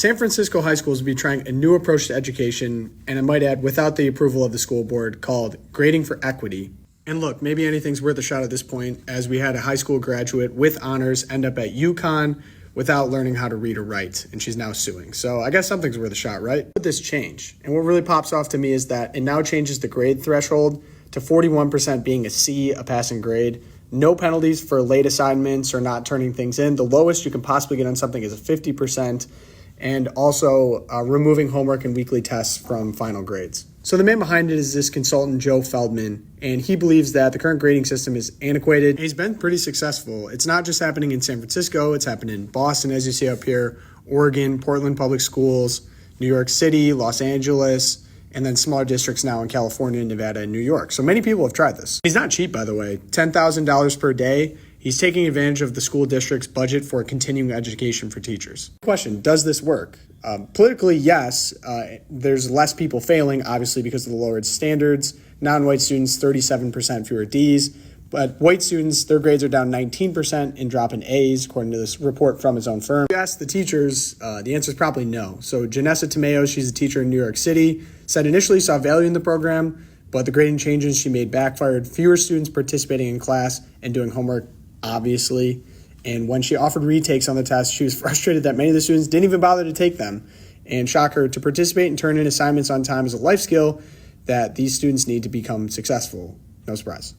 San Francisco high schools will be trying a new approach to education, and I might add, without the approval of the school board, called Grading for Equity. And look, maybe anything's worth a shot at this point, as we had a high school graduate with honors end up at UConn without learning how to read or write, and she's now suing. So I guess something's worth a shot, right? But this change, and what really pops off to me is that it now changes the grade threshold to 41% being a C, a passing grade. No penalties for late assignments or not turning things in. The lowest you can possibly get on something is a 50%. And also removing homework and weekly tests from final grades. So the man behind it is this consultant, Joe Feldman, and he believes that the current grading system is antiquated. He's been pretty successful. It's not just happening in San Francisco, it's happening in Boston, as you see up here, Oregon, Portland Public Schools, New York City, Los Angeles, and then smaller districts now in California, Nevada, and New York. So many people have tried this. He's not cheap, by the way, $10,000 per day. He's taking advantage of the school district's budget for continuing education for teachers. Question, does this work? Politically, yes. There's less people failing, obviously, because of the lowered standards. Non-white students, 37% fewer Ds. But white students, their grades are down 19% and drop in A's, according to this report from his own firm. If you ask the teachers, the answer is probably no. So Janessa Tomeo, she's a teacher in New York City, said initially saw value in the program, but the grading changes she made backfired. Fewer students participating in class and doing homework, obviously. And when she offered retakes on the test, she was frustrated that many of the students didn't even bother to take them. And shock her, to participate and turn in assignments on time is a life skill that these students need to become successful. No surprise.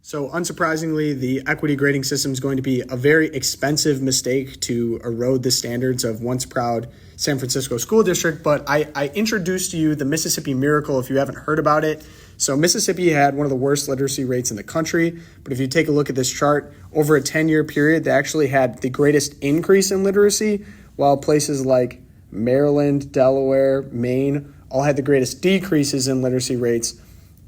So unsurprisingly, the equity grading system is going to be a very expensive mistake to erode the standards of once proud San Francisco school district. But I introduced to you the Mississippi Miracle if you haven't heard about it. So Mississippi had one of the worst literacy rates in the country. But if you take a look at this chart, over a 10-year period, they actually had the greatest increase in literacy, while places like Maryland, Delaware, Maine all had the greatest decreases in literacy rates.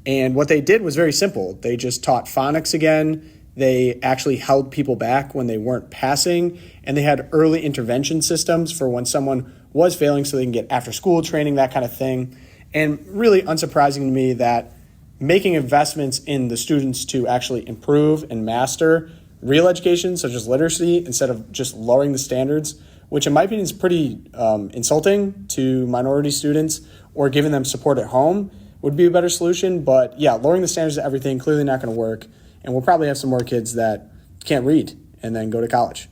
And what they did was very simple. They just taught phonics again. They actually held people back when they weren't passing. And they had early intervention systems for when someone was failing so they can get after school training, that kind of thing. And really unsurprising to me that making investments in the students to actually improve and master real education, such as literacy, instead of just lowering the standards, which in my opinion is pretty insulting to minority students, or giving them support at home, would be a better solution. But yeah, lowering the standards of everything, clearly not going to work. And we'll probably have some more kids that can't read and then go to college.